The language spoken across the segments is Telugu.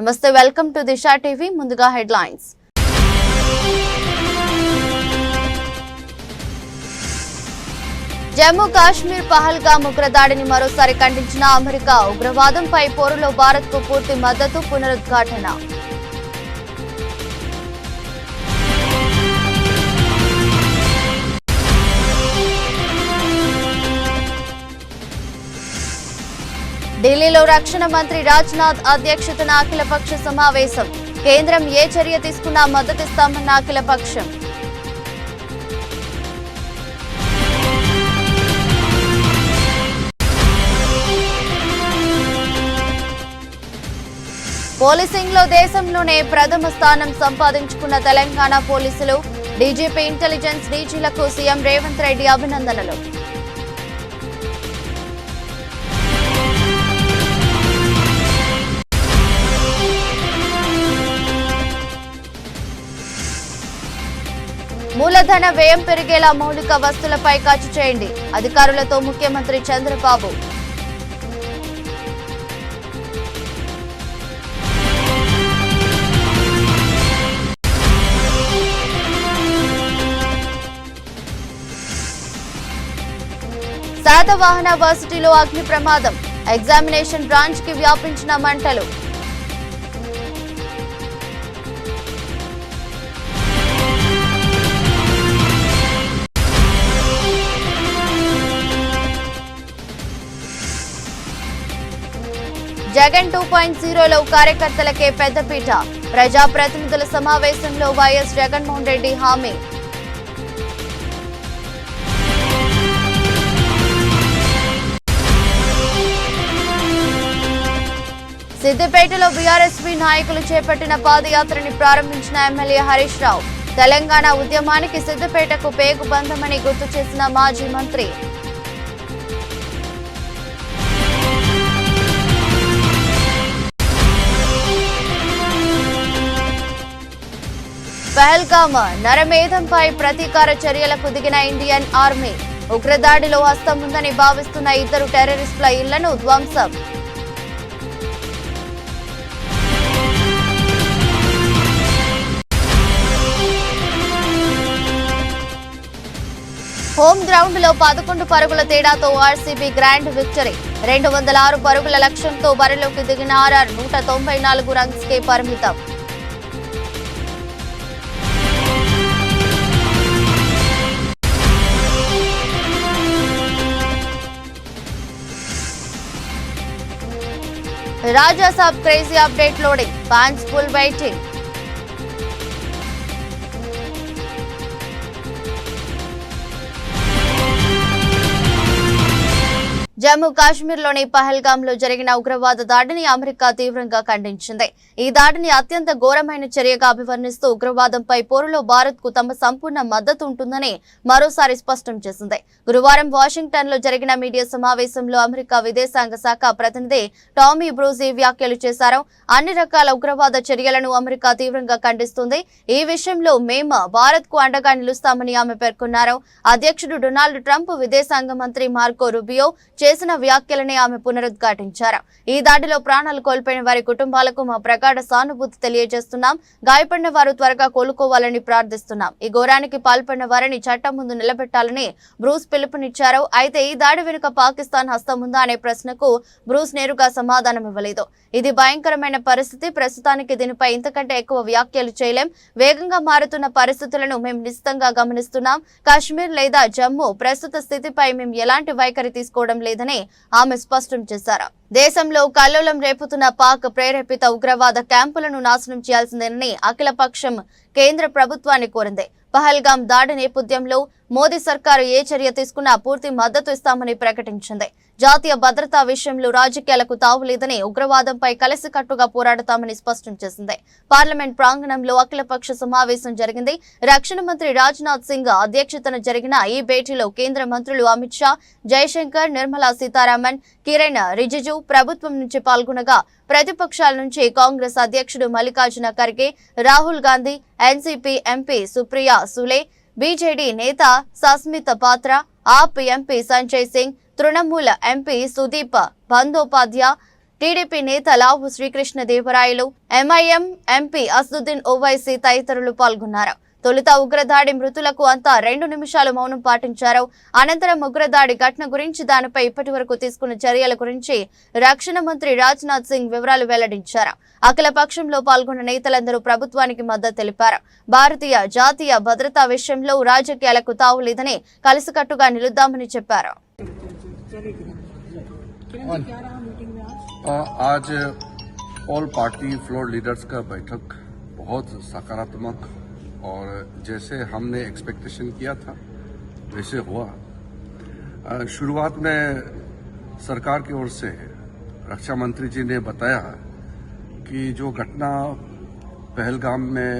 నమస్తే, వెల్కమ్ టు దిశా టీవీ. ముందుగా హెడ్లైన్స్. జమ్మూ కాశ్మీర్ పహల్గామ్ ఉగ్రదాడిని మరోసారి ఖండించిన అమెరికా. ఉగ్రవాదంపై పోరులో భారత్కు పూర్తి మద్దతు, పునరుద్ఘాటన. ఢిల్లీలో రక్షణ మంత్రి రాజ్నాథ్ అధ్యక్షతన అఖిలపక్ష సమావేశం. కేంద్రం ఏ చర్య తీసుకున్నా మద్దతిస్తామన్న అఖిలపక్షం. పోలీసింగ్ లో దేశంలోనే ప్రథమ స్థానం సంపాదించుకున్న తెలంగాణ పోలీసులు. డీజీపీ, ఇంటెలిజెన్స్ డీజీలకు సీఎం రేవంత్ రెడ్డి అభినందనలు. మూలధన వ్యయం పెరిగేలా మౌలిక వస్తువులపై ఖర్చు చేయండి. అధికారులతో ముఖ్యమంత్రి చంద్రబాబు. శాతవాహన వర్సిటీలో అగ్ని ప్రమాదం. ఎగ్జామినేషన్ బ్రాంచ్ కి వ్యాపించిన మంటలు. జగన్ 2.0లో కార్యకర్తలకే పెద్దపీట. ప్రజాప్రతినిధుల సమావేశంలో వైఎస్ జగన్మోహన్ రెడ్డి హామీ. సిద్దిపేటలో బీఆర్ఎస్పీ నాయకులు చేపట్టిన పాదయాత్రని ప్రారంభించిన ఎమ్మెల్యే హరీష్ రావు. తెలంగాణ ఉద్యమానికి సిద్దిపేటకు పేగుబంధమని గుర్తు చేసిన మాజీ మంత్రి. పహల్గామ్ నరమేధంపై ప్రతీకార చర్యలకు దిగిన ఇండియన్ ఆర్మీ. ఉగ్రదాడిలో హస్తం ఉందని భావిస్తున్న 2 టెర్రరిస్టుల ఇళ్లను ధ్వంసం. హోమ్ గ్రౌండ్ లో 11 పరుగుల తేడాతో ఆర్సీబీ గ్రాండ్ విక్టరీ. 206 పరుగుల లక్ష్యంతో బరిలోకి దిగిన ఆర్ఆర్ 194 రన్స్ కే పరిమితం. Raja Saab crazy update loading. Fans full waiting. Jammu కాశ్మీర్లోని పహల్గామ్లో జరిగిన ఉగ్రవాద దాడిని అమెరికా తీవ్రంగా ఖండించింది. ఈ దాడిని అత్యంత ఘోరమైన చర్యగా అభివర్ణిస్తూ ఉగ్రవాదంపై పోరులో భారత్కు తమ సంపూర్ణ మద్దతు ఉంటుందని మరోసారి స్పష్టం చేసింది. గురువారం వాషింగ్టన్లో జరిగిన మీడియా సమావేశంలో అమెరికా విదేశాంగ శాఖ ప్రతినిధి టామీ బ్రూస్ ఈ వ్యాఖ్యలు చేశారు. అన్ని రకాల ఉగ్రవాద చర్యలను అమెరికా తీవ్రంగా ఖండిస్తుంది. ఈ విషయంలో మేము భారత్కు అండగా నిలుస్తామని ఆమె పేర్కొన్నారు. అధ్యక్షుడు డొనాల్డ్ ట్రంప్, విదేశాంగ మంత్రి మార్కో రూబియో చేసిన వ్యాఖ్యలని ఆమె పునరుద్ఘాటించారు. ఈ దాడిలో ప్రాణాలు కోల్పోయిన వారి కుటుంబాలకు మా ప్రగాఢ సానుభూతి తెలియజేస్తున్నాం. గాయపడిన వారు త్వరగా కోలుకోవాలని ప్రార్థిస్తున్నాం. ఈ ఘోరానికి పాల్పడిన వారిని చట్టం ముందు నిలబెట్టాలని బ్రూస్ పిలుపునిచ్చారు. అయితే ఈ దాడి వెనుక పాకిస్తాన్ హస్తం ఉందా అనే ప్రశ్నకు బ్రూస్ నేరుగా సమాధానం ఇవ్వలేదు. ఇది భయంకరమైన పరిస్థితి. ప్రస్తుతానికి దీనిపై ఇంతకంటే ఎక్కువ వ్యాఖ్యలు చేయలేం. వేగంగా మారుతున్న పరిస్థితులను మేము నిశ్చితంగా గమనిస్తున్నాం. కాశ్మీర్ లేదా జమ్మూ ప్రస్తుత స్థితిపై మేము ఎలాంటి వైఖరి తీసుకోవడం లేదని ఆమె స్పష్టం చేశారు. దేశంలో కల్లోలం రేపుతున్న పాక్ ప్రేరేపిత ఉగ్రవాద క్యాంపులను నాశనం చేయాల్సిందేనని అఖిలపక్షం కేంద్ర ప్రభుత్వాన్ని కోరింది. పహల్గామ్ దాడి నేపథ్యంలో మోదీ సర్కారు ఏ చర్య తీసుకున్నా పూర్తి మద్దతు ఇస్తామని ప్రకటించింది. జాతీయ భద్రతా విషయంలో రాజకీయాలకు తావులేదని, ఉగ్రవాదంపై కలిసికట్టుగా పోరాడతామని స్పష్టం చేసింది. పార్లమెంట్ ప్రాంగణంలో అఖిలపక్ష సమావేశం జరిగింది. రక్షణ మంత్రి రాజ్నాథ్ సింగ్ అధ్యక్షతన జరిగిన ఈ భేటీలో కేంద్ర మంత్రులు అమిత్ షా, జైశంకర్, నిర్మలా సీతారామన్, కిరణ్ రిజిజు ప్రభుత్వం నుంచి పాల్గొనగా, ప్రతిపక్షాల నుంచి కాంగ్రెస్ అధ్యక్షుడు Mallikarjuna Kharge, Rahul Gandhi, NCP MP Supriya Sule, BJD నేత Sasmita Patra, AAP MP Sanjay Singh, Trinamool MP Sudip Bandyopadhyay, TDP నేత లావు శ్రీకృష్ణదేవరాయలు, ఎంఐఎం ఎంపీ అసదుద్దీన్ ఓవైసీ తదితరులు పాల్గొన్నారు. తొలుత ఉగ్రదాడి మృతులకు అంతా 2 నిమిషాలు మౌనం పాటించారు. అనంతరం ఉగ్రదాడి ఘటన గురించి, దానిపై ఇప్పటి వరకు తీసుకున్న చర్యల గురించి రక్షణ మంత్రి రాజ్నాథ్ సింగ్ వివరాలు వెల్లడించారు. అఖిల పక్షంలో పాల్గొన్న నేతలందరూ ప్రభుత్వానికి మద్దతు తెలిపారు. భారతీయ జాతీయ భద్రతా విషయంలో రాజకీయాలకు తావులేదని కలిసికట్టుగా నిలుద్దామని చెప్పారు. आज ऑल पार्टी फ्लोर लीडर्स का बैठक बहुत सकारात्मक और जैसे हमने एक्सपेक्टेशन किया था वैसे हुआ। शुरुआत में सरकार की ओर से रक्षा मंत्री जी ने बताया कि जो घटना पहलगाम में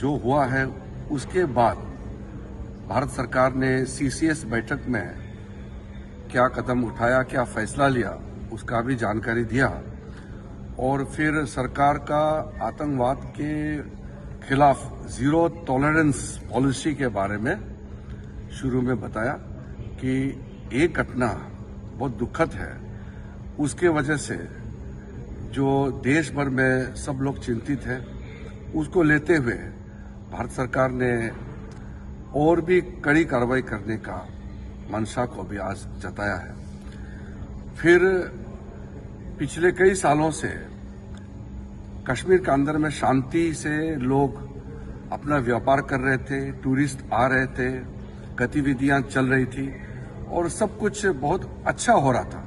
जो हुआ है उसके बाद भारत सरकार ने सीसीएस बैठक में क्या कदम उठाया, क्या फैसला लिया, उसका भी जानकारी दिया। और फिर सरकार का आतंकवाद के खिलाफ जीरो टॉलरेंस पॉलिसी के बारे में शुरू में बताया कि एक घटना बहुत दुखद है, उसके वजह से जो देश भर में सब लोग चिंतित हैं, उसको लेते हुए भारत सरकार ने और भी कड़ी कार्रवाई करने का मंशा को भी आज जताया है। फिर पिछले कई सालों से कश्मीर के अंदर में शांति से लोग अपना व्यापार कर रहे थे, टूरिस्ट आ रहे थे, गतिविधियां चल रही थी और सब कुछ बहुत अच्छा हो रहा था।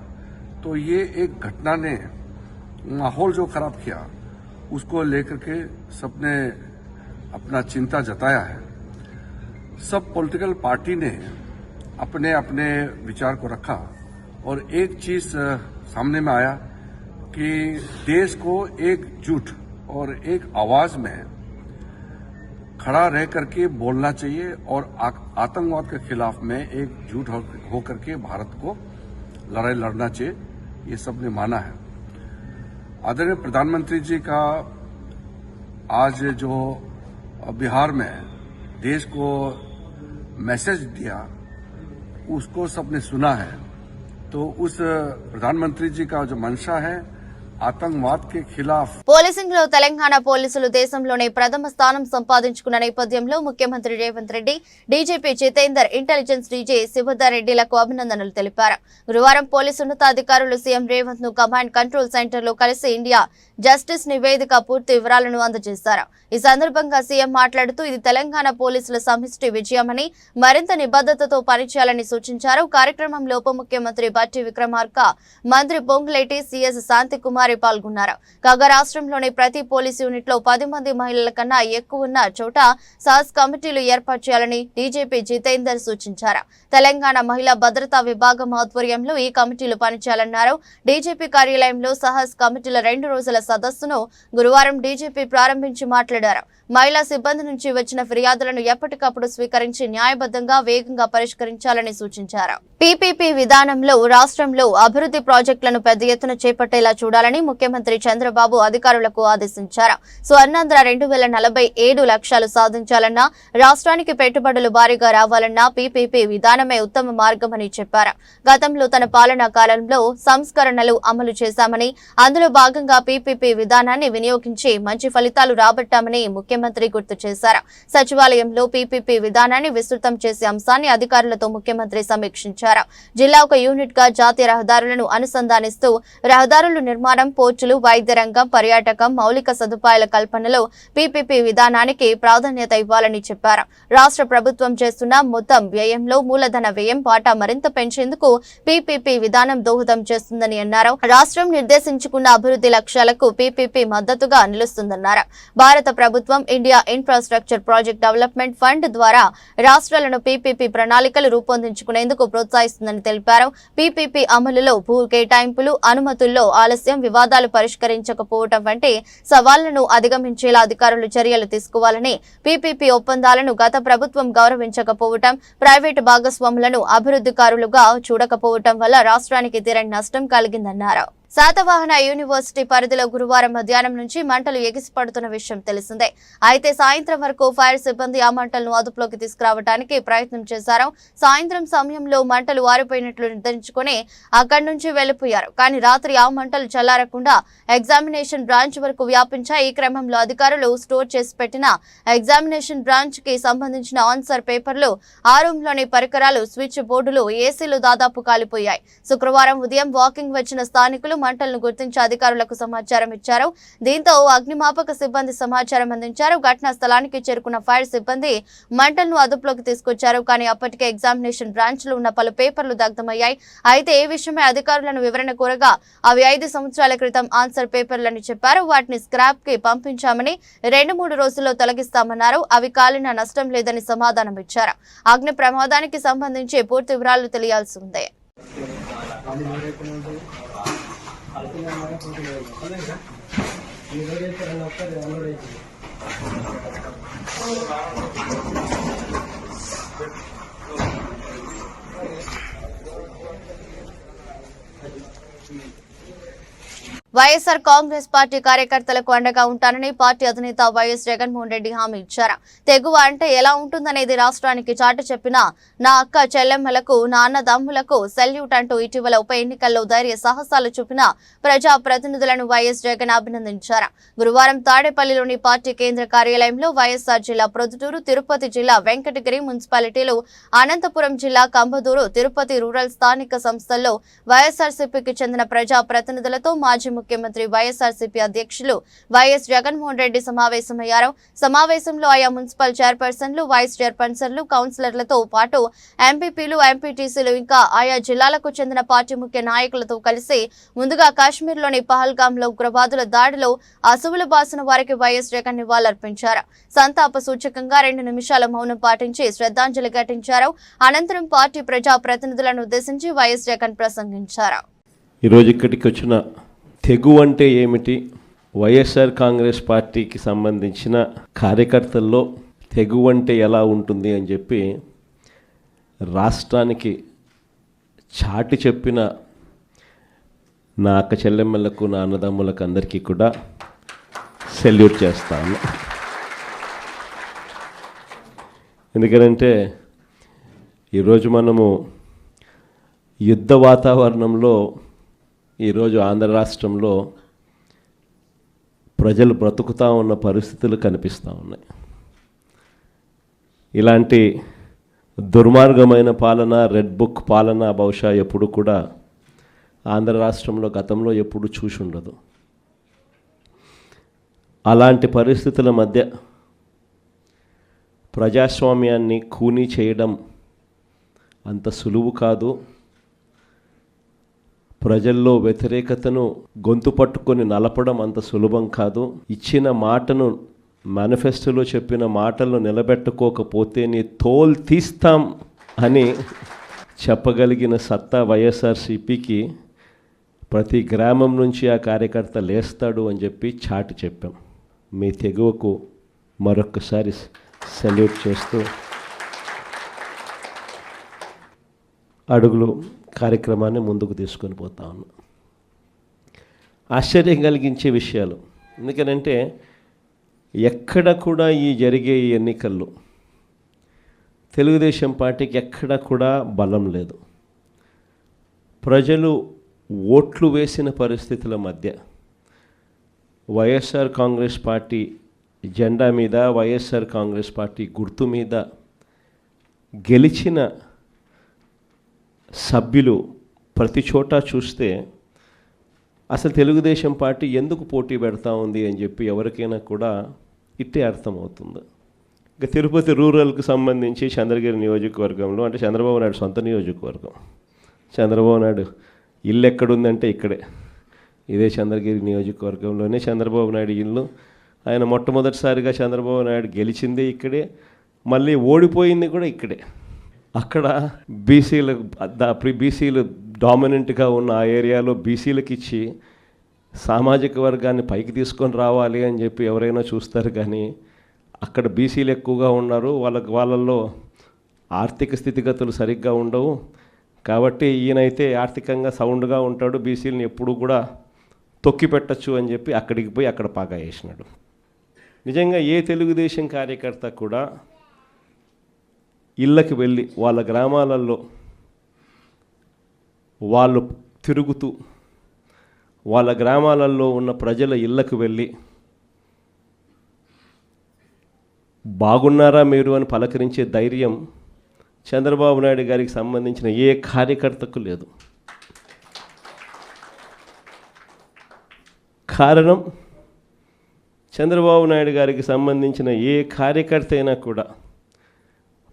तो ये एक घटना ने माहौल जो खराब किया उसको लेकर के सबने अपना चिंता जताया है। सब पॉलिटिकल पार्टी ने अपने अपने विचार को रखा और एक चीज सामने में आया कि देश को एकजुट और एक आवाज में खड़ा रह करके बोलना चाहिए और आतंकवाद के खिलाफ में एकजुट होकर के भारत को लड़ाई लड़ना चाहिए, ये सबने माना है। आदरणीय प्रधानमंत्री जी का आज जो बिहार में देश को मैसेज दिया उसको सबने सुना है। तो उस प्रधानमंत्री जी का जो मंशा है ఆతంకవాద్ కే ఖిలాఫ్ పోలీసింగ్ లో తెలంగాణ పోలీసులు దేశంలోనే ప్రథమ స్థానం సంపాదించుకున్న నేపథ్యంలో ముఖ్యమంత్రి Revanth Reddy, DGP Jitender, intelligence DG Shivadhar రెడ్డిలకు అభినందనలు తెలిపారు. గురువారం పోలీసు ఉన్నతాధికారులు సీఎం రేవంత్ ను కమాండ్ కంట్రోల్ సెంటర్ లో కలిసి ఇండియా జస్టిస్ నివేదిక పూర్తి వివరాలను అందజేశారు. ఈ సందర్భంగా సీఎం మాట్లాడుతూ ఇది తెలంగాణ పోలీసుల సమిష్టి విజయమని, మరింత నిబద్ధతతో పనిచేయాలని సూచించారు. కార్యక్రమంలో ఉప ముఖ్యమంత్రి బట్టి విక్రమార్క, మంత్రి పొంగులేటి, సీఎస్ శాంతికుమార్ పాల్గొన్నారు. కాగా రాష్ట్రంలోని ప్రతి పోలీసు యూనిట్ లో 10 మంది మహిళల కన్నా ఎక్కువ ఉన్న చోట సాస్ కమిటీలు ఏర్పాటు చేయాలని డీజీపీ జితేందర్ సూచించారు. తెలంగాణ మహిళా భద్రతా విభాగం ఆధ్వర్యంలో ఈ కమిటీలు పనిచేయాలన్నారు. డీజీపీ కార్యాలయంలో సాహస్ కమిటీల 2 రోజుల సదస్సును గురువారం డీజీపీ ప్రారంభించి మాట్లాడారు. మహిళా సిబ్బంది నుంచి వచ్చిన ఫిర్యాదులను ఎప్పటికప్పుడు స్వీకరించి న్యాయబద్ధంగా, వేగంగా పరిష్కరించాలని సూచించారు. పీపీపీ విధానంలో రాష్ట్రంలో అభివృద్ధి ప్రాజెక్టులను పెద్ద ఎత్తున చేపట్టేలా చూడాలని ముఖ్యమంత్రి చంద్రబాబు అధికారులకు ఆదేశించారు. స్వర్ణాంధ్ర 2047 లక్ష్యాలు సాధించాలన్నా, రాష్ట్రానికి పెట్టుబడులు భారీగా రావాలన్నా పీపీపీ విధానమే ఉత్తమ మార్గమని చెప్పారు. గతంలో తన పాలనా కాలంలో సంస్కరణలు అమలు చేశామని, అందులో భాగంగా పీపీపీ విధానాన్ని వినియోగించి మంచి ఫలితాలు రాబట్టామని ముఖ్యమంత్రి గుర్తు చేశారు. సచివాలయంలో పీపీపీ విధానాన్ని విస్తృతం చేసే అంశాన్ని అధికారులతో ముఖ్యమంత్రి సమీక్షించారు. జిల్లా ఒక యూనిట్ గా జాతీయ రహదారులను అనుసంధానిస్తూ రహదారుల నిర్మాణం, పోర్టులు, వైద్య రంగం, పర్యాటకం, మౌలిక సదుపాయాల కల్పనలో పీపీపీ విధానానికి ప్రాధాన్యత ఇవ్వాలని చెప్పారు. రాష్ట్ర ప్రభుత్వం చేస్తున్న మొత్తం వ్యయంలో మూలధన వ్యయం వాటా మరింత పెంచేందుకు పీపీపీ విధానం దోహదం చేస్తుందని అన్నారు. రాష్ట్రం నిర్దేశించుకున్న అభివృద్ధి లక్ష్యాలకు పీపీపీ మద్దతుగా నిలుస్తుందన్నారు. భారత ప్రభుత్వం India infrastructure project development fund ద్వారా రాష్ట్రాలను పీపీపీ ప్రణాళికలు రూపొందించుకునేందుకు ప్రోత్సహిస్తుందని తెలిపారు. పీపీపీ అమలులో భూ కేటాయింపులు, అనుమతుల్లో ఆలస్యం, వివాదాలు పరిష్కరించకపోవడం వంటి సవాళ్లను అధిగమించేలా అధికారులు చర్యలు తీసుకోవాలని, పీపీపీ ఒప్పందాలను గత ప్రభుత్వం గౌరవించకపోవడం, ప్రైవేటు భాగస్వాములను అభివృద్ధికారులుగా చూడకపోవడం వల్ల రాష్ట్రానికి తీరని నష్టం కలిగిందన్నారు. శాతవాహన యూనివర్సిటీ పరిధిలో గురువారం మధ్యాహ్నం నుంచి మంటలు ఎగిసిపడుతున్న విషయం తెలిసిందే. అయితే సాయంత్రం వరకు ఫైర్ సిబ్బంది ఆ మంటలను అదుపులోకి తీసుకురావడానికి ప్రయత్నం చేశారు. సాయంత్రం సమయంలో మంటలు ఆరిపోయినట్లు నిర్ధారించుకుని అక్కడి నుంచి వెళ్లిపోయారు. కానీ రాత్రి ఆ మంటలు చల్లారకుండా ఎగ్జామినేషన్ బ్రాంచ్ వరకు వ్యాపించాయి. ఈ క్రమంలో అధికారులు స్టోర్ చేసి పెట్టిన ఎగ్జామినేషన్ బ్రాంచ్ కి సంబంధించిన ఆన్సర్ పేపర్లు, ఆ రూమ్ లోని పరికరాలు, స్విచ్ బోర్డులు, ఏసీలు దాదాపు కాలిపోయాయి. శుక్రవారం ఉదయం వాకింగ్ వచ్చిన స్థానికులు మంటలను గుర్తించి అధికారులకు సమాచారం ఇచ్చారు. దీంతో అగ్నిమాపక సిబ్బంది సమాచారం అందించారు. ఘటనా స్థలానికి చేరుకున్న ఫైర్ సిబ్బంది మంటలను అదుపులోకి తీసుకొచ్చారు. కానీ అప్పటికే ఎగ్జామినేషన్ బ్రాంచ్ లో ఉన్న పలు పేపర్లు దగ్ధమయ్యాయి. అయితే ఈ విషయమై అధికారులను వివరణ కోరగా అవి 5 సంవత్సరాల క్రితం ఆన్సర్ పేపర్లని చెప్పారు. వాటిని స్క్రాప్ కి పంపించామని 2-3 రోజుల్లో తొలగిస్తామన్నారు. అవి కాలిన నష్టం లేదని సమాధానం ఇచ్చారు. అగ్ని ప్రమాదానికి సంబంధించి పూర్తి వివరాలు తెలియాల్సి ఉంది. వైఎస్ఆర్ కాంగ్రెస్ పార్టీ కార్యకర్తలకు అండగా ఉంటానని పార్టీ అధినేత వైఎస్ జగన్మోహన్ రెడ్డి హామీ ఇచ్చారు. తెగువ అంటే ఎలా ఉంటుందనేది రాష్ట్రానికి చాటి చెప్పిన నా అక్క చెల్లెమ్మలకు, నా అన్నదమ్ములకు సెల్యూట్ అంటూ ఇటీవల ఉప ఎన్నికల్లో ధైర్య సాహసాలు చూపిన ప్రజా ప్రతినిధులను వైఎస్ జగన్ అభినందించారు. గురువారం తాడేపల్లిలోని పార్టీ కేంద్ర కార్యాలయంలో వైఎస్ఆర్ జిల్లా ప్రొద్దుటూరు, తిరుపతి జిల్లా వెంకటగిరి మున్సిపాలిటీలు, అనంతపురం జిల్లా కంబదూరు, తిరుపతి రూరల్ స్థానిక సంస్థల్లో వైఎస్ఆర్సీపీకి చెందిన ప్రజా ప్రతినిధులతో మాజీ ముఖ్యమంత్రి వైఎస్ఆర్సీపీ అధ్యక్షులు వైఎస్ జగన్మోహన్ రెడ్డి సమావేశమయ్యారు. సమావేశంలో ఆయా మున్సిపల్ చైర్పర్సన్లు, వైస్ చైర్పర్సన్లు, కౌన్సిలర్లతో పాటు ఎంపీపీలు, ఎంపీటీసీలు, ఇంకా ఆయా జిల్లాలకు చెందిన పార్టీ ముఖ్య నాయకులతో కలిసి ముందుగా కాశ్మీర్లోని పహల్గాంలో ఉగ్రవాదుల దాడిలో అసువులు బాసిన వారికి వైఎస్ జగన్ నివాళులర్పించారు. సంతాప సూచకంగా 2 నిమిషాల మౌనం పాటించి శ్రద్ధాంజలి ఘటించారు. అనంతరం పార్టీ ప్రజా ప్రతినిధులను ఉద్దేశించి వైఎస్ జగన్ ప్రసంగించారు. ఈరోజు ఇక్కడికి వచ్చిన తెగు అంటే ఏమిటి, వైఎస్ఆర్ కాంగ్రెస్ పార్టీకి సంబంధించిన కార్యకర్తల్లో తెగు అంటే ఎలా ఉంటుంది అని చెప్పి రాష్ట్రానికి చాటి చెప్పిన నా అక్క చెల్లెమ్మలకు, నా అన్నదమ్ములకు అందరికీ కూడా సెల్యూట్ చేస్తాను. ఎందుకంటే ఈరోజు మనము యుద్ధ వాతావరణంలో ఈరోజు ఆంధ్ర రాష్ట్రంలో ప్రజలు బ్రతుకుతూ ఉన్న పరిస్థితులు కనిపిస్తూ ఉన్నాయి. ఇలాంటి దుర్మార్గమైన పాలన, రెడ్ బుక్ పాలన బహుశా ఎప్పుడు కూడా ఆంధ్ర రాష్ట్రంలో గతంలో ఎప్పుడు చూసి ఉండదు. అలాంటి పరిస్థితుల మధ్య ప్రజాస్వామ్యాన్ని ఖూనీ చేయడం అంత సులువు కాదు. ప్రజల్లో వ్యతిరేకతను గొంతు పట్టుకొని నలపడం అంత సులభం కాదు. ఇచ్చిన మాటను, మేనిఫెస్టోలో చెప్పిన మాటలను నిలబెట్టుకోకపోతే నీ తోలు తీస్తాం అని చెప్పగలిగిన సత్తా వైఎస్ఆర్సీపీకి ప్రతి గ్రామం నుంచి ఆ కార్యకర్త లేస్తాడు అని చెప్పి చాటి చెప్పాం. మీ తెగువకు మరొకసారి సెల్యూట్ చేస్తూ అడుగులు కార్యక్రమాన్ని ముందుకు తీసుకొని పోతా ఉన్నాం. ఆశ్చర్యం కలిగించే విషయాలు. ఎందుకనంటే ఎక్కడ కూడా ఈ జరిగే ఈ ఎన్నికల్లో తెలుగుదేశం పార్టీకి ఎక్కడ కూడా బలం లేదు. ప్రజలు ఓట్లు వేసిన పరిస్థితుల మధ్య వైఎస్ఆర్ కాంగ్రెస్ పార్టీ జెండా మీద, వైఎస్ఆర్ కాంగ్రెస్ పార్టీ గుర్తు మీద గెలిచిన సభ్యులు ప్రతి చోట చూస్తే అసలు తెలుగుదేశం పార్టీ ఎందుకు పోటీ పెడతా ఉంది అని చెప్పి ఎవరికైనా కూడా ఇట్టే అర్థమవుతుంది. ఇక తిరుపతి రూరల్కి సంబంధించి చంద్రగిరి నియోజకవర్గంలో, అంటే చంద్రబాబు నాయుడు సొంత నియోజకవర్గం, చంద్రబాబు నాయుడు ఇల్లు ఎక్కడుందంటే ఇక్కడే, ఇదే చంద్రగిరి నియోజకవర్గంలోనే చంద్రబాబు నాయుడు ఇల్లు. ఆయన మొట్టమొదటిసారిగా చంద్రబాబు నాయుడు గెలిచింది ఇక్కడే, మళ్ళీ ఓడిపోయింది కూడా ఇక్కడే. అక్కడ బీసీలు డామినెంట్గా ఉన్న ఆ ఏరియాలో బీసీలకు ఇచ్చి సామాజిక వర్గాన్ని పైకి తీసుకొని రావాలి అని చెప్పి ఎవరైనా చూస్తారు. కానీ అక్కడ బీసీలు ఎక్కువగా ఉన్నారు, వాళ్ళల్లో ఆర్థిక స్థితిగతులు సరిగ్గా ఉండవు. కాబట్టి ఈయనైతే ఆర్థికంగా సౌండ్గా ఉంటాడు, బీసీలను ఎప్పుడు కూడా తొక్కి పెట్టచ్చు అని చెప్పి అక్కడికి పోయి అక్కడ పాగా వేసినాడు. నిజంగా ఏ తెలుగుదేశం కార్యకర్త కూడా ఇళ్ళకి వెళ్ళి వాళ్ళ గ్రామాలలో వాళ్ళు తిరుగుతూ వాళ్ళ గ్రామాలలో ఉన్న ప్రజల ఇళ్ళకు వెళ్ళి బాగున్నారా మీరు అని పలకరించే ధైర్యం చంద్రబాబు నాయుడు గారికి సంబంధించిన ఏ కార్యకర్తకు లేదు. కారణం, చంద్రబాబు నాయుడు గారికి సంబంధించిన ఏ కార్యకర్త అయినా కూడా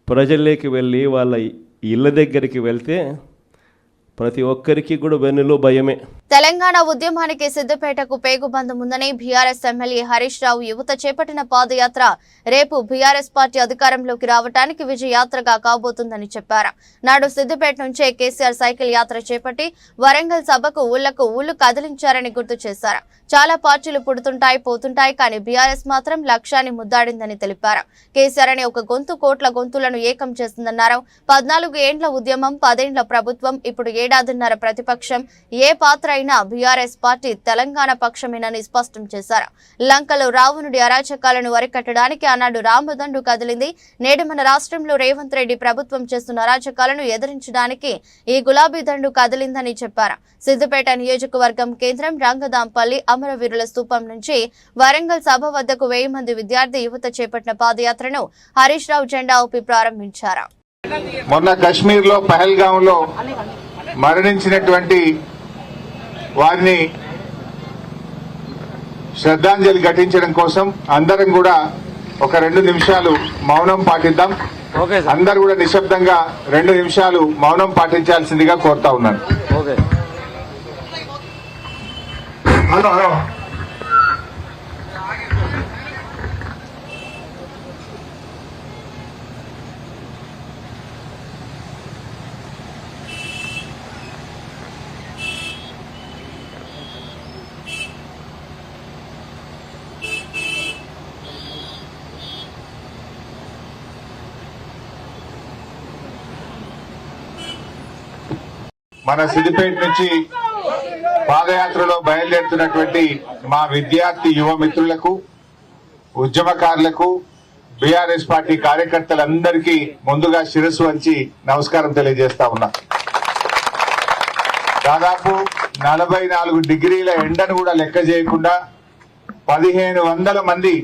ప్రజల్లోకి వెళ్ళి వాళ్ళ ఇళ్ళ దగ్గరికి వెళ్తే ప్రతి ఒక్కరికి కూడా వెన్నులో భయమే. తెలంగాణ ఉద్యమానికి సిద్దిపేటకు పేగుబంధం ఉందని బీఆర్ఎస్ ఎమ్మెల్యే హరీష్ రావు యువత చేపట్టిన పాదయాత్ర రేపు బీఆర్ఎస్ పార్టీ అధికారంలోకి రావడానికి విజయయాత్రగా కాబోతుందని చెప్పారు. నాడు సిద్దిపేట నుంచే కేసీఆర్ సైకిల్ యాత్ర చేపట్టి వరంగల్ సభకు ఊళ్లు కదిలించారని గుర్తు చేశారు. చాలా పార్టీలు పుడుతుంటాయి పోతుంటాయి, కానీ బీఆర్ఎస్ మాత్రం లక్ష్యాన్ని ముద్దాడిందని తెలిపారు. కేసీఆర్ అనే ఒక గొంతు కోట్ల గొంతులను ఏకం చేసిందన్నారు. 14 ఏండ్ల ఉద్యమం, 10 ఏండ్ల ప్రభుత్వం, ఇప్పుడు ఏడాదిన్నర ప్రతిపక్షం, ఏ పాత్ర అయినా బీఆర్ఎస్ పార్టీ తెలంగాణ పక్షమేనని స్పష్టం చేశారు. లంకలో రావణుడి అరాచకాలను అరికట్టడానికి ఆనాడు రామదండు కదిలింది. నేడు మన రాష్ట్రంలో రేవంత్ రెడ్డి ప్రభుత్వం చేస్తున్న అరాచకాలను ఎదిరించడానికి ఈ గులాబీ దండు కదిలిందని చెప్పారు. సిద్దిపేట నియోజకవర్గం కేంద్రం రంగదాంపల్లి అమరవీరుల స్తూపం నుంచి వరంగల్ సభ వద్దకు 1000 మంది విద్యార్థి యువత చేపట్టిన పాదయాత్రను హరీష్ రావు జెండా ఊపి ప్రారంభించారు. మొన్న కశ్మీర్ లో పహల్గామ్ లో మరణించినటువంటి వారిని శ్రద్ధాంజలి ఘటించడం కోసం అందరం కూడా ఒక 2 నిమిషాలు మౌనం పాటిద్దాం. అందరూ కూడా నిశ్శబ్దంగా 2 నిమిషాలు మౌనం పాటించాల్సిందిగా కోరుతా ఉన్నాను. హలో హలో మన సిద్దిపేట నుంచి పాదయాత్రలో బయలుదేరుతున్నటువంటి మా విద్యార్థి యువ మిత్రులకు, ఉద్యమకారులకు, బీఆర్ఎస్ పార్టీ కార్యకర్తలందరికీ ముందుగా శిరస్సు వంచి నమస్కారం తెలియజేస్తా ఉన్నా. దాదాపు 44 డిగ్రీల ఎండను కూడా లెక్క చేయకుండా 1500 మంది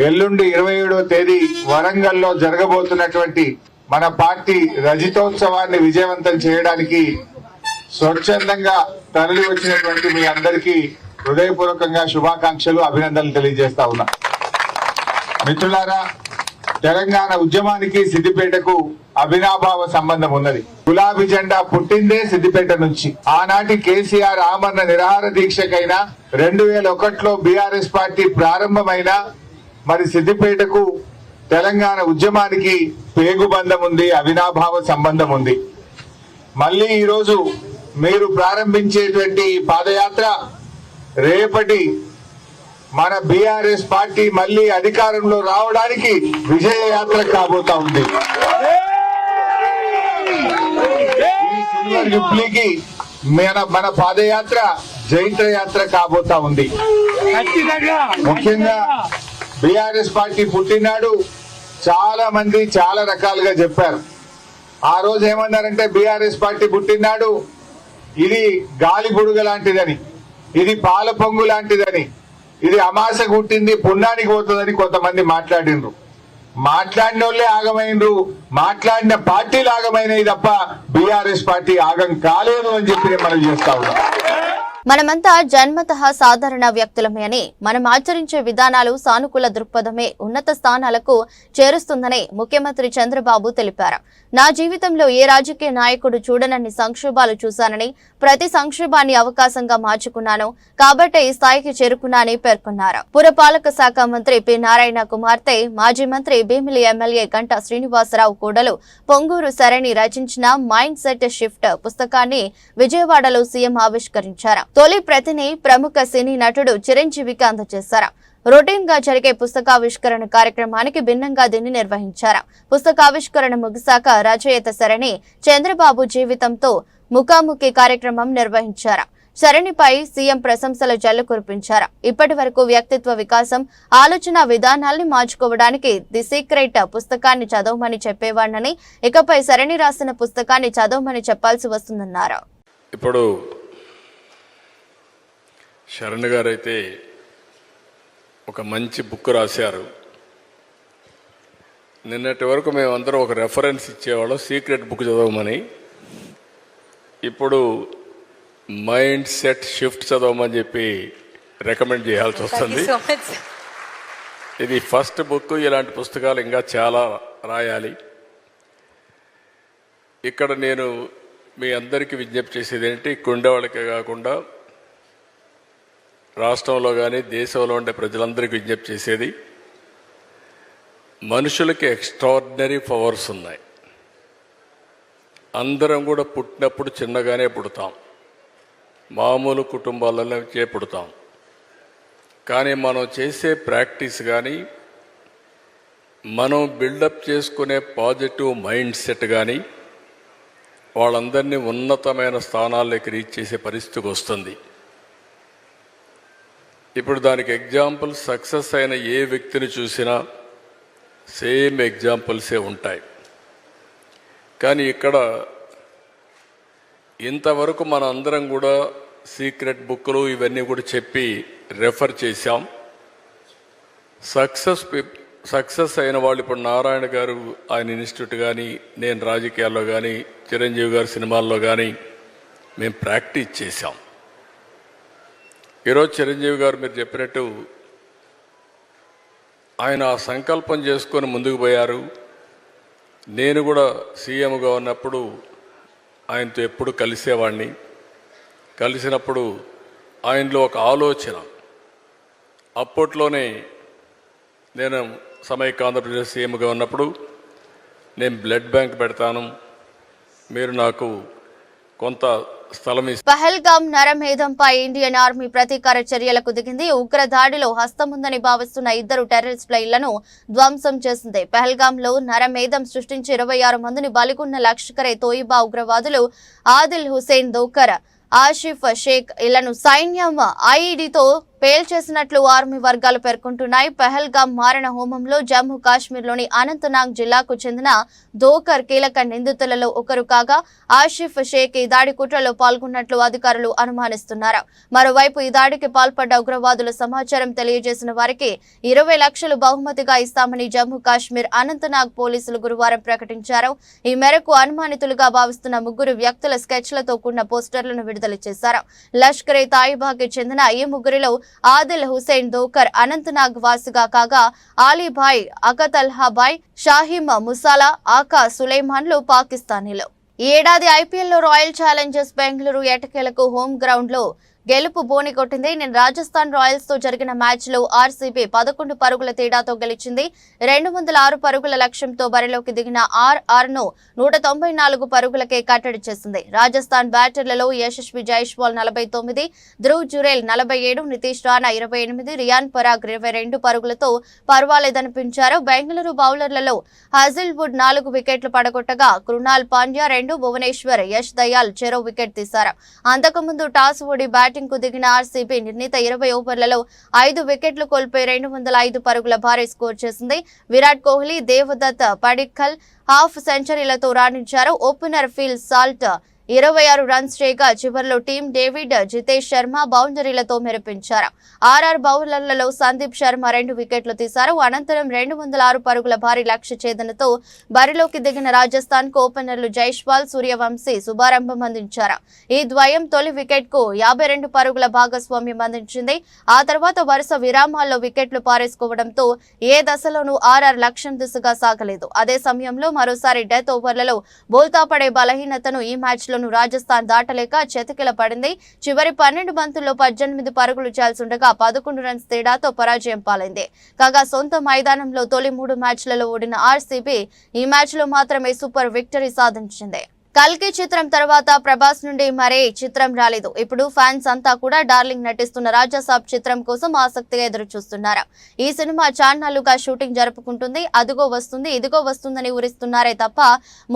ఎల్లుండి 27వ తేదీ వరంగల్లో జరగబోతున్నటువంటి మన పార్టీ రజతోత్సవాన్ని విజయవంతం చేయడానికి స్వచ్ఛందంగా తరలి వచ్చినటువంటి మీ అందరికీ హృదయపూర్వకంగా శుభాకాంక్షలు, అభినందనలు తెలియజేస్తా ఉన్నా. మిత్రులారా, తెలంగాణ ఉద్యమానికి సిద్దిపేటకు అవినాభావ సంబంధం ఉన్నది. గులాబీ జెండా పుట్టిందే సిద్దిపేట నుంచి. ఆనాటి కేసీఆర్ ఆమరణ నిరాహార దీక్షకైనా 2001లో బీఆర్ఎస్ పార్టీ ప్రారంభమైన మరి సిద్దిపేటకు తెలంగాణ ఉద్యమానికి పేగుబంధం ఉంది, అవినాభావ సంబంధం ఉంది. మళ్ళీ ఈరోజు మీరు ప్రారంభించేటువంటి పాదయాత్ర రేపటి మన బీఆర్ఎస్ పార్టీ మళ్ళీ అధికారంలో రావడానికి విజయయాత్ర కాబోతా ఉంది. ఈ సిల్వర్ జూబ్లీకి మన పాదయాత్ర జైత్రయాత్ర కాబోతా ఉంది. ముఖ్యంగా బీఆర్ఎస్ పార్టీ పుట్టినాడు చాలా మంది చాలా రకాలుగా చెప్పారు. ఆ రోజు ఏమన్నారంటే బీఆర్ఎస్ పార్టీ పుట్టినాడు ఇది గాలి బుడుగ లాంటిదని, ఇది పాల పొంగు లాంటిదని, ఇది అమాస కుట్టింది పుణ్యానికి పోతుందని కొంతమంది మాట్లాడినరు. మాట్లాడిన వాళ్ళే ఆగమైనరు, మాట్లాడిన పార్టీలు ఆగమైనవి తప్ప బీఆర్ఎస్ పార్టీ ఆగం కాలేదు అని చెప్పి మనం చేస్తా ఉన్నాం. మనమంతా జన్మతః సాధారణ వ్యక్తులమే అని, మనం ఆచరించే విధానాలు సానుకూల దృక్పథమే ఉన్నత స్థానాలకు చేరుస్తుందని ముఖ్యమంత్రి చంద్రబాబు తెలిపారు. నా జీవితంలో ఏ రాజకీయ నాయకుడు చూడనన్ని సంక్షోభాలు చూశానని, ప్రతి సంక్షోభాన్ని అవకాశంగా మార్చుకున్నాను, కాబట్టే ఈ స్థాయికి చేరుకున్నానని పేర్కొన్నారు. పురపాలక శాఖ మంత్రి పి నారాయణ కుమార్తె, మాజీ మంత్రి భీమిలి ఎమ్మెల్యే గంటా శ్రీనివాసరావు కూడలు పొంగూరు సరణి రచించిన మైండ్ సెట్ షిఫ్ట్ పుస్తకాన్ని విజయవాడలో సీఎం ఆవిష్కరించారు. తొలి ప్రతిని ప్రముఖ సినీ నటుడు చిరంజీవికి అందజేశారు. రొటీన్ గా జరిగే పుస్తకావిష్కరణ కార్యక్రమానికి భిన్నంగా దీన్ని నిర్వహించారు. పుస్తకావిష్కరణ ముగిశాక రచయిత సరణి చంద్రబాబు జీవితంతో ముఖాముఖి కార్యక్రమం నిర్వహించారు. శరణిపై సీఎం ప్రశంసల జల్లు కురిపించారు. ఇప్పటి వరకు వ్యక్తిత్వ వికాసం, ఆలోచన విధానాల్ని మార్చుకోవడానికి ది సీక్రెట్ పుస్తకాన్ని చదవమని చెప్పేవాడినని, ఇకపై శరణి రాసిన పుస్తకాన్ని చదవమని చెప్పాల్సి వస్తుందన్నారు. ఇప్పుడు శరణ్ గారైతే ఒక మంచి బుక్ రాశారు. నిన్నటి వరకు మేమందరం ఒక రెఫరెన్స్ ఇచ్చేవాళ్ళం సీక్రెట్ బుక్ చదవమని. ఇప్పుడు మైండ్ సెట్ షిఫ్ట్ చదవమని చెప్పి రికమెండ్ చేయాల్సి వస్తుంది. ఇది ఫస్ట్ బుక్. ఇలాంటి పుస్తకాలు ఇంకా చాలా రాయాలి. ఇక్కడ నేను మీ అందరికీ విజ్ఞప్తి చేసేది ఏంటి, ఉండేవాళ్ళకే కాకుండా రాష్ట్రంలో కానీ దేశంలో ఉండే ప్రజలందరికీ విజ్ఞప్తి చేసేది, మనుషులకి ఎక్స్ట్రాడినరీ పవర్స్ ఉన్నాయి. అందరం కూడా పుట్టినప్పుడు చిన్నగానే పుడతాం, మామూలు కుటుంబాలలోనే పుడతాం. కానీ మనం చేసే ప్రాక్టీస్ కానీ, మనం బిల్డప్ చేసుకునే పాజిటివ్ మైండ్ సెట్ కానీ వాళ్ళందరినీ ఉన్నతమైన స్థానాల్లోకి రీచ్ చేసే పరిస్థితికి వస్తుంది. ఇప్పుడు దానికి ఎగ్జాంపుల్ సక్సెస్ అయిన ఏ వ్యక్తిని చూసినా సేమ్ ఎగ్జాంపుల్సే ఉంటాయి. కానీ ఇక్కడ ఇంతవరకు మన అందరం కూడా సీక్రెట్ బుక్లు ఇవన్నీ కూడా చెప్పి రెఫర్ చేశాం. సక్సెస్ అయిన వాళ్ళు ఇప్పుడు నారాయణ గారు ఆయన ఇన్స్టిట్యూట్ కానీ, నేను రాజకీయాల్లో కానీ, చిరంజీవి గారు సినిమాల్లో కానీ మేము ప్రాక్టీస్ చేశాం. ఈరోజు చిరంజీవి గారు మీరు చెప్పినట్టు ఆయన ఆ సంకల్పం చేసుకొని ముందుకు పోయారు. నేను కూడా సీఎంగా ఉన్నప్పుడు ఆయనతో ఎప్పుడు కలిసేవాడిని. కలిసినప్పుడు ఆయనలో ఒక ఆలోచన, అప్పట్లోనే నేను సమైక్య ఆంధ్రప్రదేశ్ సీఎంగా ఉన్నప్పుడు నేను బ్లడ్ బ్యాంక్ పెడతాను, మీరు నాకు కొంత పహల్గామ్ నరమేధంపై ఇండియన్ ఆర్మీ ప్రతీకార చర్యలకు దిగింది. ఉగ్ర దాడిలో హస్తముందని భావిస్తున్న 2 టెర్రరిస్టుల ఇళ్లను ధ్వంసం చేసింది. పహల్గామ్ లో నరమేధం సృష్టించి 26 మందిని బలిగొన్న లష్కరే తోయిబా ఉగ్రవాదులు ఆదిల్ హుసేన్ దోకర్, ఆసిఫ్ షేక్ ఇళ్లను సైన్యం ఐఈడీతో పేల్చేసినట్లు ఆర్మీ వర్గాలు పేర్కొంటున్నాయి. పహల్గామ్ మారణ హోమంలో జమ్మూ కాశ్మీర్లోని అనంతనాగ్ జిల్లాకు చెందిన దోకర్ కీలక నిందితులలో ఒకరు కాగా, ఆసిఫ్ షేక్ ఈ దాడి కుట్రలో పాల్గొన్నట్లు అధికారులు అనుమానిస్తున్నారు. మరోవైపు ఈ దాడికి పాల్పడ్డ ఉగ్రవాదుల సమాచారం తెలియజేసిన వారికి 20 లక్షలు బహుమతిగా ఇస్తామని జమ్మూ కాశ్మీర్ అనంతనాగ్ పోలీసులు గురువారం ప్రకటించారు. ఈ మేరకు అనుమానితులుగా భావిస్తున్న 3 వ్యక్తుల స్కెచ్లతో కూడిన పోస్టర్లను విడుదల చేశారు. లష్కరే తాయిబాకి చెందిన ఈ ముగ్గురిలో ఆదిల్ హుసేన్ దోకర్ అనంతనాగ్ వాసిగా కాగా, ఆలీభాయ్, అకతల్హాబాయ్, షాహిమ్ ముసాలా, ఆకా సులైమాన్లు పాకిస్తానీలు. ఈ ఏడాది ఐపీఎల్లో రాయల్ ఛాలెంజర్స్ బెంగళూరు ఎటకేలకు హోమ్ గ్రౌండ్ లో గెలుపు బోని కొట్టింది. నేను రాజస్థాన్ రాయల్స్ తో జరిగిన మ్యాచ్ లో ఆర్సీబీ 11 పరుగుల తేడాతో గెలిచింది. 206 పరుగుల లక్ష్యంతో బరిలోకి దిగిన ఆర్ఆర్ ను 194 పరుగులకే కట్టడి చేసింది. రాజస్థాన్ బ్యాటర్లలో యశస్వి జైస్వాల్ 49, ధ్రువ్ జురేల్ 47, నితీష్ రాణా 28, రియాన్ పరాగ్ 22 పరుగులతో పర్వాలేదనిపించారు. బెంగళూరు బౌలర్లలో హజిల్వుడ్ 4 వికెట్లు పడగొట్టగా, కృణాల్ పాండ్యా 2, భువనేశ్వర్, యష్ దయాల్ చెరో వికెట్ తీశారు. అంతకుముందు టాస్ ఓడి బ్యాటింగ్ కు దిగిన ఆర్సీబీ నిర్ణీత 20 ఓవర్లలో 5 వికెట్లు కోల్పోయి 205 పరుగుల భారీ స్కోర్ చేసింది. విరాట్ కోహ్లీ, దేవదత్ పడిక్కల్ హాఫ్ సెంచరీలతో రాణించారు. ఓపెనర్ ఫిల్ సాల్ట్ 26 రన్స్ చేయగా, చివరిలో టీం డేవిడ్, జితేష్ శర్మ బౌండరీలతో మెరిపించారు. ఆర్ఆర్ బౌలర్లలో సందీప్ శర్మ 2 వికెట్లు తీశారు. అనంతరం 206 పరుగుల భారీ లక్ష్య ఛేదనతో బరిలోకి దిగిన రాజస్థాన్ కు ఓపెనర్లు జైస్వాల్, సూర్యవంశీ శుభారంభం అందించారు. ఈ ద్వయం తొలి వికెట్ కు 52 పరుగుల భాగస్వామ్యం అందించింది. ఆ తర్వాత వరుస విరామాల్లో వికెట్లు పారేసుకోవడంతో ఏ దశలోనూ ఆర్ఆర్ లక్ష్యం దిశగా సాగలేదు. అదే సమయంలో మరోసారి డెత్ ఓవర్లలో బోల్తా పడే బలహీనతను ఈ మ్యాచ్ లో రాజస్థాన్ దాటలేక చతికిల పడింది. చివరి 12 బంతుల్లో 18 పరుగులు చేయాల్సిండగా 11 రన్స్ తేడాతో పరాజయం పాలైంది. కాగా సొంత మైదానంలో తొలి 3 మ్యాచ్లలో ఓడిన ఆర్సీబీ ఈ మ్యాచ్ లో మాత్రమే సూపర్ విక్టరీ సాధించింది. కల్కి చిత్రం తర్వాత ప్రభాస్ నుండి మరే చిత్రం రాలేదు. ఇప్పుడు ఫ్యాన్స్ అంతా కూడా డార్లింగ్ నటిస్తున్న రాజాసాబ్ చిత్రం కోసం ఆసక్తిగా ఎదురు చూస్తున్నారు. ఈ సినిమా చాన్నాళ్లుగా షూటింగ్ జరుపుకుంటుంది. అదిగో వస్తుంది ఇదిగో వస్తుందని ఊరిస్తున్నారే తప్ప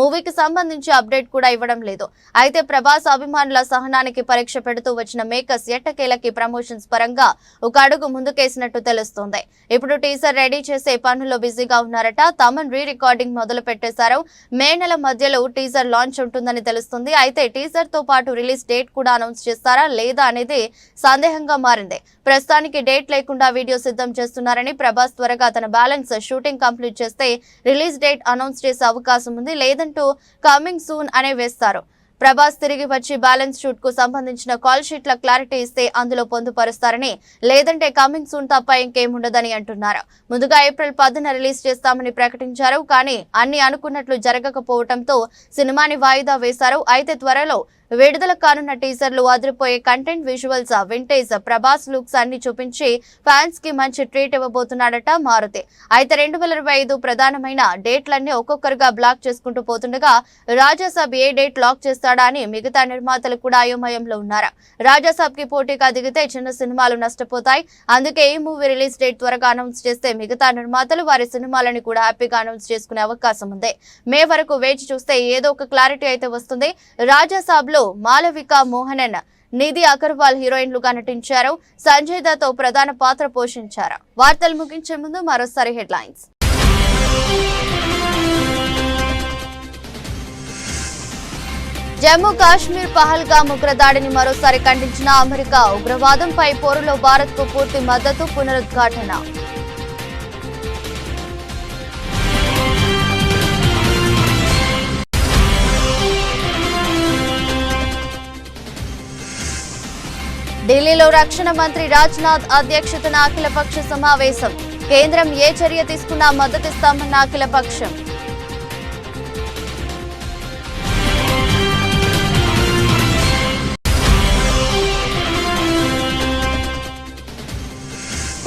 మూవీకి సంబంధించి అప్డేట్ కూడా ఇవ్వడం లేదు. అయితే ప్రభాస్ అభిమానుల సహనానికి పరీక్ష పెడుతూ వచ్చిన మేకర్స్ ఎట్టకేలకి ప్రమోషన్స్ పరంగా ఒక అడుగు ముందుకేసినట్టు తెలుస్తోంది. ఇప్పుడు టీజర్ రెడీ చేసే పనుల్లో బిజీగా ఉన్నారట. తమన్ రీ రికార్డింగ్ మొదలు పెట్టేశారు. మే నెల మధ్యలో టీజర్ లాంచ్ ఉంటుందని తెలుస్తుంది. అయితే టీజర్ తో పాటు రిలీజ్ డేట్ కూడా అనౌన్స్ చేస్తారా లేదా అనేది సందేహంగా మారింది. ప్రస్తుతానికి డేట్ లేకుండా వీడియో సిద్ధం చేస్తున్నారని, ప్రభాస్ త్వరగా తన బ్యాలెన్స్ షూటింగ్ కంప్లీట్ చేస్తే రిలీజ్ డేట్ అనౌన్స్ చేసే అవకాశం ఉంది. లేదంటూ కమింగ్ సూన్ అనే వేస్తారు. ప్రభాస్ తిరిగి వచ్చి బ్యాలెన్స్ షూట్ కు సంబంధించిన కాల్ షీట్ల క్లారిటీ ఇస్తే అందులో పొందుపరుస్తారని, లేదంటే కమింగ్ సూన్ తప్ప ఇంకేముండదని అంటున్నారు. ముందుగా ఏప్రిల్ 10న రిలీజ్ చేస్తామని ప్రకటించారు. కానీ అన్ని అనుకున్నట్లు జరగకపోవడంతో సినిమాని వాయిదా వేశారు. అయితే త్వరలో విడుదల కానున్న టీజర్లు అదిరిపోయే content, visuals, vintage Prabhas looks అన్ని చూపించి ఫ్యాన్స్ కి మంచి ట్రీట్ ఇవ్వబోతున్నాడట మారుతి. అయితే 2025 ప్రధానమైన డేట్లన్నీ ఒక్కొక్కరుగా బ్లాక్ చేసుకుంటూ పోతుండగా రాజాసాబ్ ఏ డేట్ లాక్ చేస్తాడా అని మిగతా నిర్మాతలు కూడా అయోమయంలో ఉన్నారు. రాజాసాబ్ కి పోటీగా దిగితే చిన్న సినిమాలు నష్టపోతాయి. అందుకే ఈ మూవీ రిలీజ్ డేట్ త్వరగా అనౌన్స్ చేస్తే మిగతా నిర్మాతలు వారి సినిమాలని కూడా హ్యాపీగా అనౌన్స్ చేసుకునే అవకాశం ఉంది. మే వరకు వేచి చూస్తే ఏదో ఒక క్లారిటీ అయితే వస్తుంది. రాజాసాబ్ లో మాలవిక మోహనన్, నిధి అగర్వాల్ హీరోయిన్లుగా నటించారు. సంజయ్ దత్ ప్రధాన పాత్ర పోషించారు. వార్తలు ముగించే ముందు మరోసారి హెడ్లైన్స్. జమ్మూ కాశ్మీర్ పహల్గామ్ ఉగ్రదాడిని మరోసారి ఖండించిన అమెరికా. ఉగ్రవాదంపై పోరులో భారత్ కు పూర్తి మద్దతు, పునరుద్ఘాటన. ఢిల్లీలో రక్షణ మంత్రి రాజ్నాథ్ అధ్యక్షతన అఖిలపక్ష సమావేశం. కేంద్రం ఏ చర్య తీసుకున్నా మద్దతిస్తామన్న అఖిలపక్షం.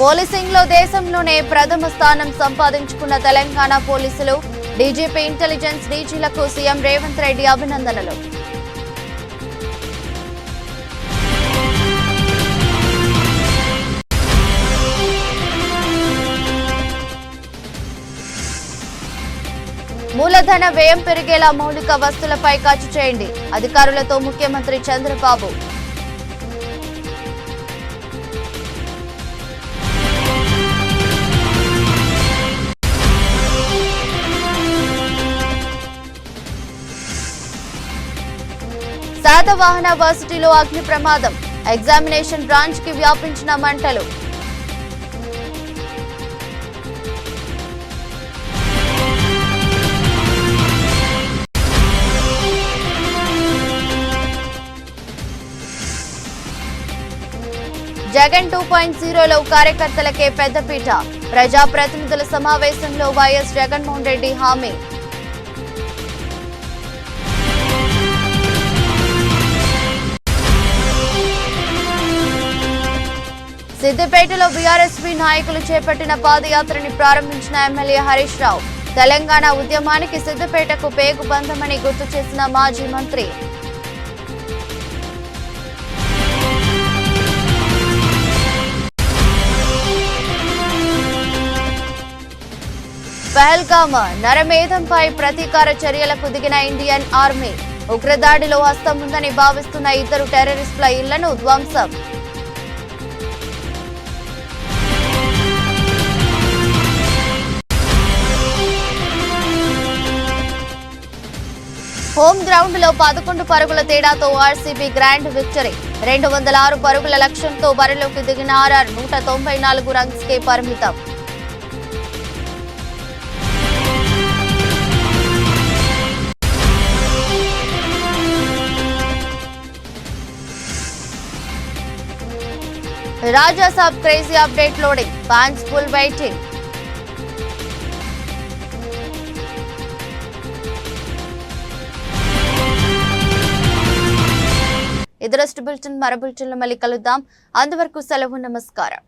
పోలీసింగ్ లో దేశంలోనే ప్రథమ స్థానం సంపాదించుకున్న తెలంగాణ పోలీసులు. డీజీపీ, ఇంటెలిజెన్స్ డీజీలకు సీఎం రేవంత్ రెడ్డి అభినందనలు. మూలధన వ్యయం పెరిగేలా మౌలిక వస్తువులపై ఖర్చు చేయండి. అధికారులతో ముఖ్యమంత్రి చంద్రబాబు. శాతవాహన వర్సిటీలో అగ్ని ప్రమాదం. ఎగ్జామినేషన్ బ్రాంచ్ కి వ్యాపించిన మంటలు. జగన్ 2.0లో కార్యకర్తలకే పెద్దపీట. ప్రజాప్రతినిధుల సమావేశంలో వైఎస్ జగన్మోహన్ రెడ్డి హామీ. సిద్దిపేటలో బీఆర్ఎస్పీ నాయకులు చేపట్టిన పాదయాత్రని ప్రారంభించిన ఎమ్మెల్యే హరీష్ రావు. తెలంగాణ ఉద్యమానికి సిద్దిపేటకు పేగు బంధమని గుర్తు చేసిన మాజీ మంత్రి. పహల్గామ్ నరమేధంపై ప్రతీకార చర్యలకు దిగిన ఇండియన్ ఆర్మీ. ఉగ్రదాడిలో హస్తం ఉందని భావిస్తున్న 2 టెర్రరిస్టుల ఇళ్లను ధ్వంసం. హోమ్ గ్రౌండ్ లో 11 పరుగుల తేడాతో ఆర్సీబీ గ్రాండ్ విక్టరీ. 206 పరుగుల లక్ష్యంతో బరిలోకి దిగిన ఆర్ఆర్ 194 రన్స్ కే పరిమితం. Rajasaab crazy update loading. Fans full waiting. ఇది రెస్ట్ బులెటిన్. మరో బులెటిన్లో మళ్ళీ కలుద్దాం. అంతవరకు సెలవు. నమస్కారం.